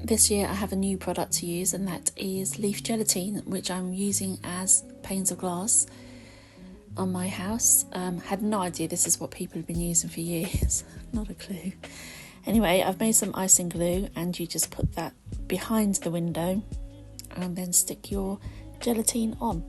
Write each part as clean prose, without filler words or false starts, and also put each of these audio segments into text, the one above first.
This year I have a new product to use, and that is leaf gelatine, which I'm using as panes of glass on my house. Had no idea this is what people have been using for years. Not a clue. Anyway, I've made some icing glue, and you just put that behind the window and then stick your gelatine on.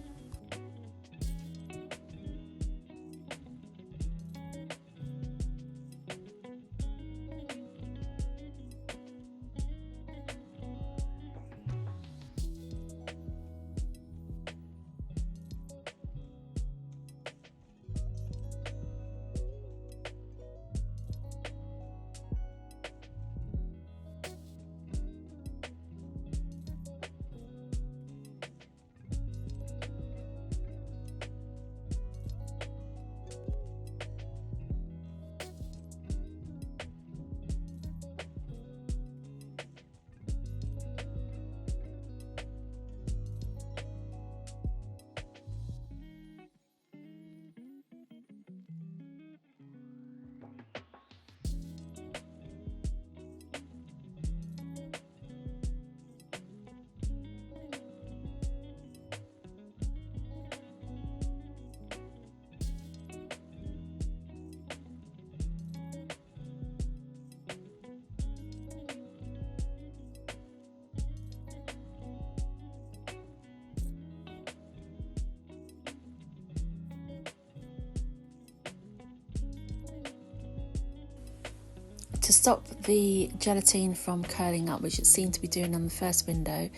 To stop the gelatine from curling up, which it seemed to be doing on the first window,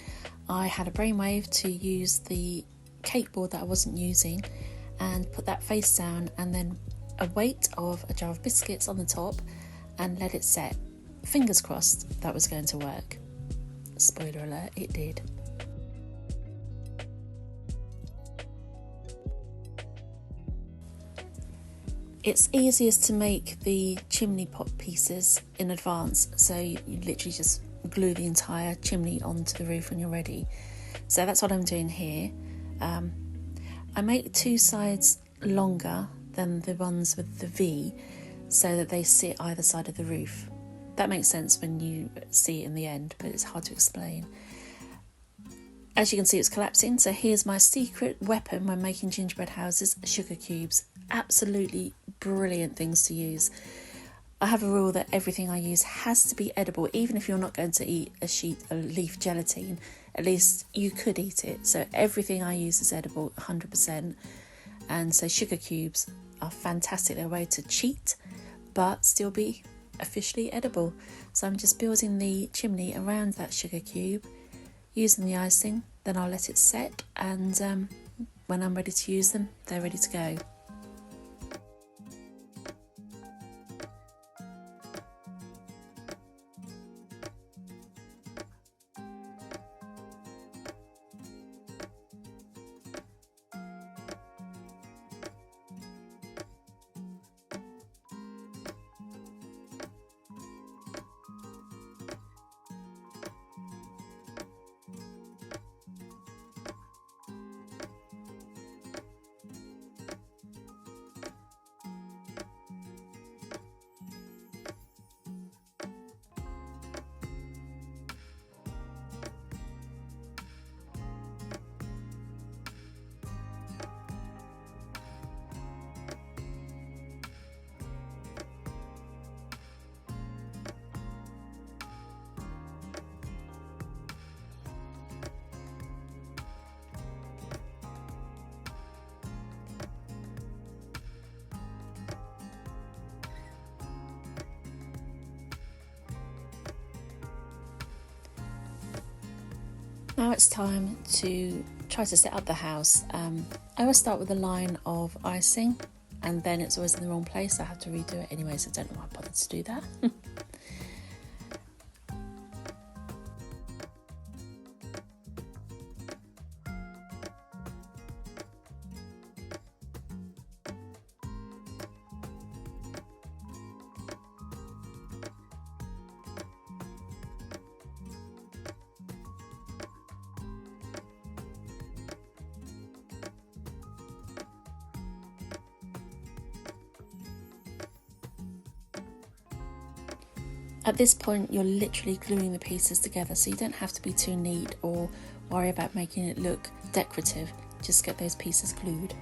I had a brainwave to use the cake board that I wasn't using and put that face down, and then a weight of a jar of biscuits on the top and let it set. Fingers crossed that was going to work. Spoiler alert, it did. It's easiest to make the chimney pot pieces in advance, so you literally just glue the entire chimney onto the roof when you're ready. So that's what I'm doing here. I make two sides longer than the ones with the V, so that they sit either side of the roof. That makes sense when you see it in the end, but it's hard to explain. As you can see, it's collapsing, so here's my secret weapon when making gingerbread houses: sugar cubes. Absolutely brilliant things to use. I have a rule that everything I use has to be edible. Even if you're not going to eat a sheet of leaf gelatine, at least you could eat it. So everything I use is edible, 100%. And so sugar cubes are fantastic. They're a way to cheat but still be officially edible. So I'm just building the chimney around that sugar cube, using the icing. Then I'll let it set, and when I'm ready to use them, they're ready to go. Now it's time to try to set up the house. I always start with a line of icing, and then it's always in the wrong place. I have to redo it anyway, so I don't know why I bothered to do that. At this point you're literally gluing the pieces together, so you don't have to be too neat or worry about making it look decorative. Just get those pieces glued.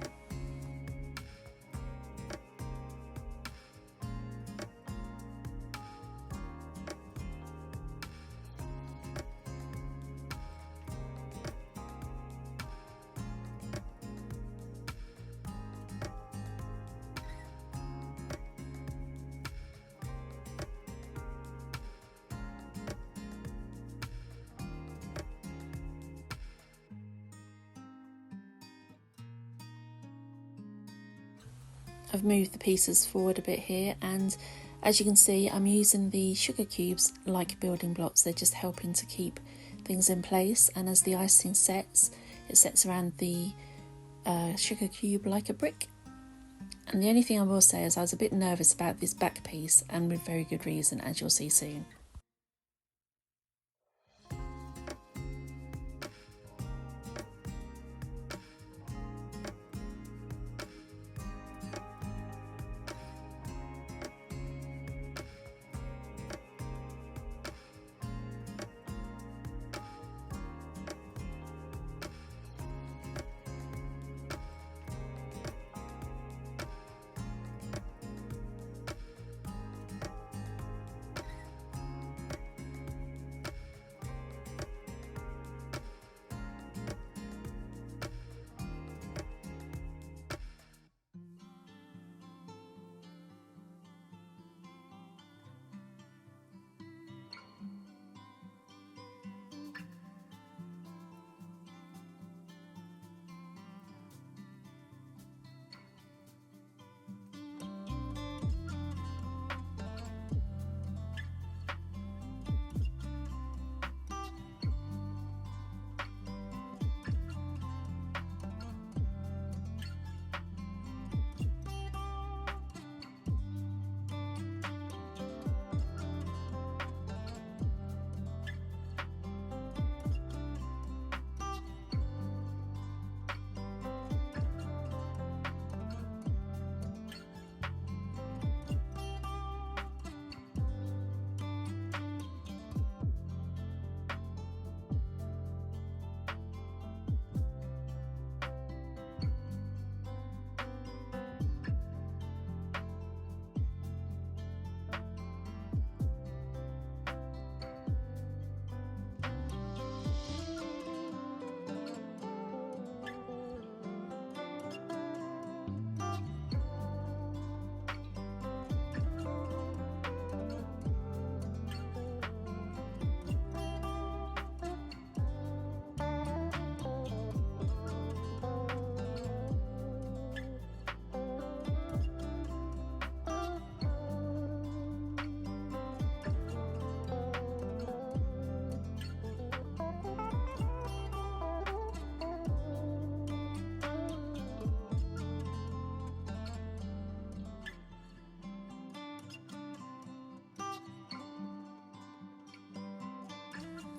I've moved the pieces forward a bit here, and as you can see I'm using the sugar cubes like building blocks. They're just helping to keep things in place, and as the icing sets, it sets around the sugar cube like a brick. And the only thing I will say is I was a bit nervous about this back piece, and with very good reason, as you'll see soon.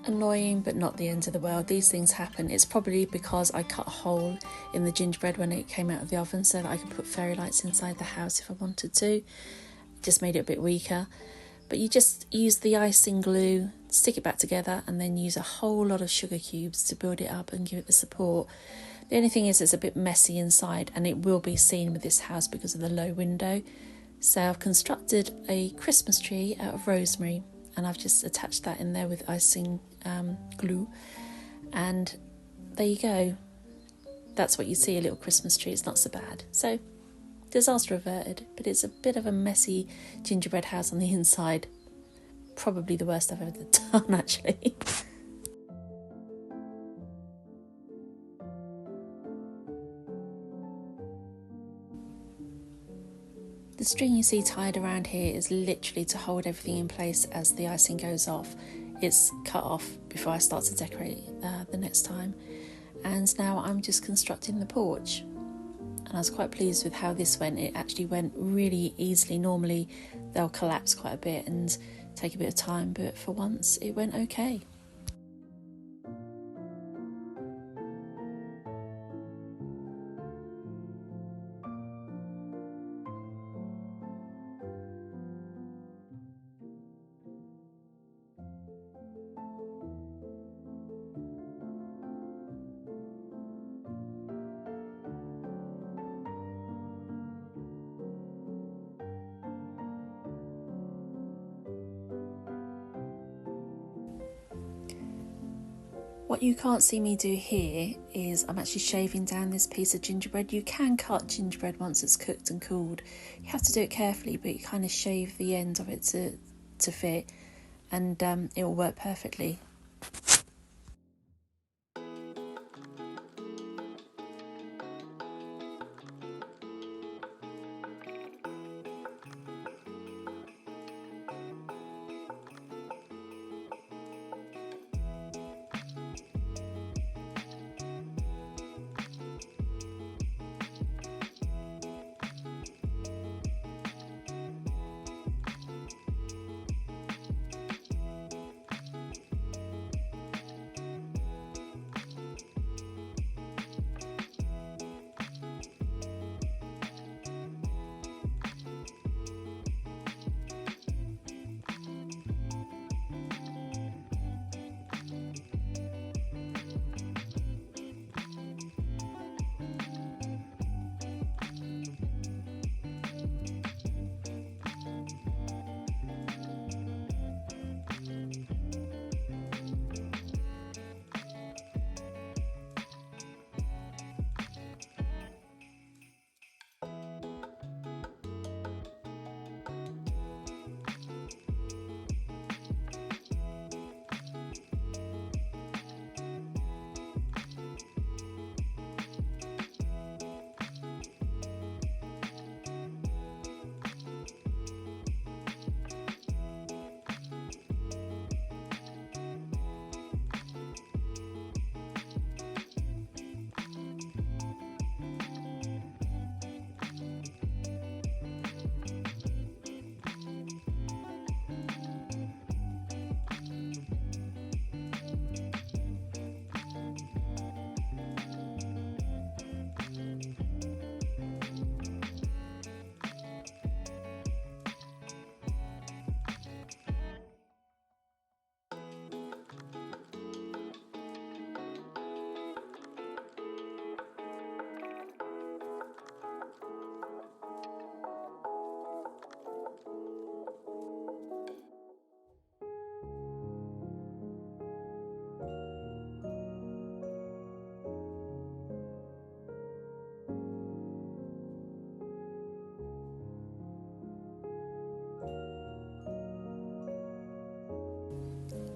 Annoying, but not the end of the world. These things happen. It's probably because I cut a hole in the gingerbread when it came out of the oven so that I could put fairy lights inside the house if I wanted to. Just made it a bit weaker. But you just use the icing glue, stick it back together, and then use a whole lot of sugar cubes to build it up and give it the support. The only thing is it's a bit messy inside, and it will be seen with this house because of the low window. So I've constructed a Christmas tree out of rosemary, and I've just attached that in there with icing glue, and there you go. That's what you see, a little Christmas tree. It's not so bad. So disaster averted, but it's a bit of a messy gingerbread house on the inside. Probably the worst I've ever done, actually. The string you see tied around here is literally to hold everything in place as the icing goes off. It's cut off before I start to decorate the next time. And now I'm just constructing the porch. And I was quite pleased with how this went. It actually went really easily. Normally they'll collapse quite a bit and take a bit of time, but for once it went okay. What you can't see me do here is I'm actually shaving down this piece of gingerbread. You can cut gingerbread once it's cooked and cooled. You have to do it carefully, but you kind of shave the end of it to fit, and it will work perfectly.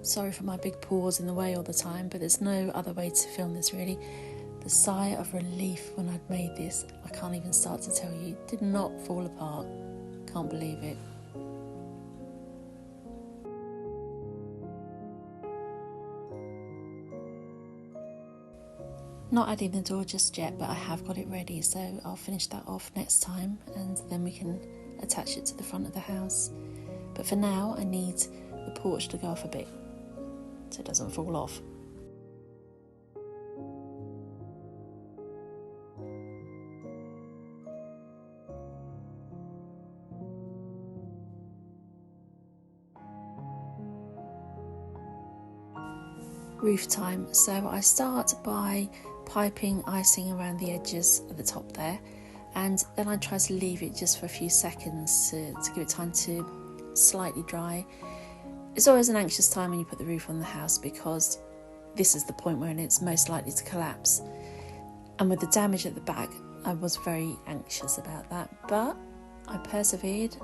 Sorry for my big paws in the way all the time, but there's no other way to film this really. The sigh of relief when I'd made this, I can't even start to tell you. It did not fall apart. Can't believe it. Not adding the door just yet, but I have got it ready, so I'll finish that off next time and then we can attach it to the front of the house. But for now, I need the porch to go off a bit so it doesn't fall off. Roof time. So I start by piping icing around the edges at the top there, and then I try to leave it just for a few seconds to give it time to slightly dry. It's always an anxious time when you put the roof on the house because this is the point where it's most likely to collapse. And with the damage at the back, I was very anxious about that, but I persevered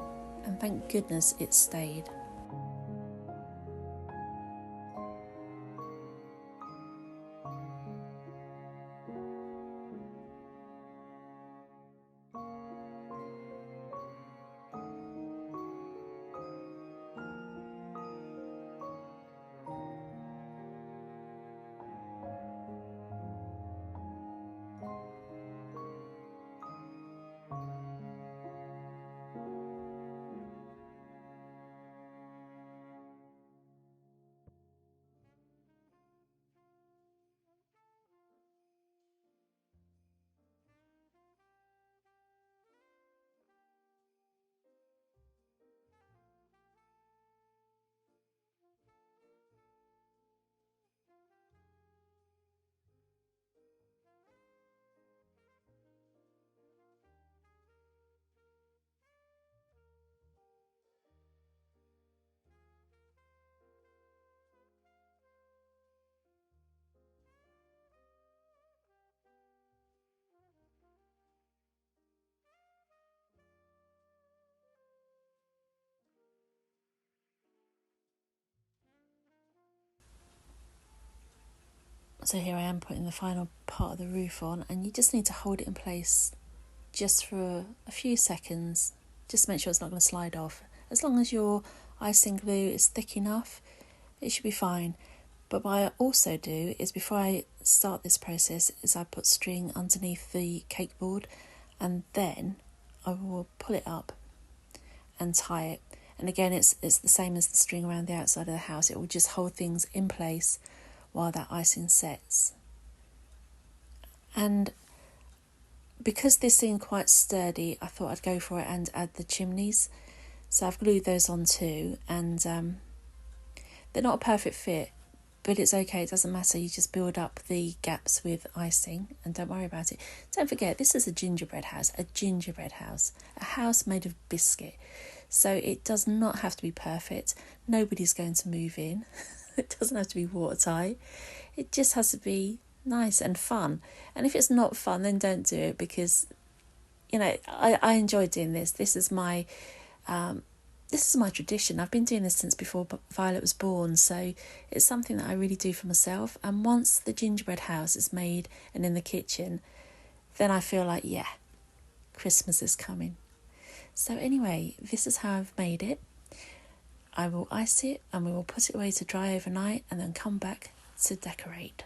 and thank goodness it stayed. So here I am putting the final part of the roof on, and you just need to hold it in place just for a few seconds, just to make sure it's not going to slide off. As long as your icing glue is thick enough, it should be fine. But what I also do is, before I start this process, is I put string underneath the cake board, and then I will pull it up and tie it. And again, it's the same as the string around the outside of the house. It will just hold things in place while that icing sets. And because this seemed quite sturdy, I thought I'd go for it and add the chimneys. So I've glued those on too, and they're not a perfect fit, but it's okay, it doesn't matter. You just build up the gaps with icing and don't worry about it. Don't forget, this is a gingerbread house, a house made of biscuit. So it does not have to be perfect. Nobody's going to move in. It doesn't have to be watertight. It just has to be nice and fun. And if it's not fun, then don't do it, because, you know, I enjoy doing this. This is my tradition. I've been doing this since before Violet was born, so it's something that I really do for myself. And once the gingerbread house is made and in the kitchen, then I feel like, yeah, Christmas is coming. So anyway, this is how I've made it. I will ice it and we will put it away to dry overnight and then come back to decorate.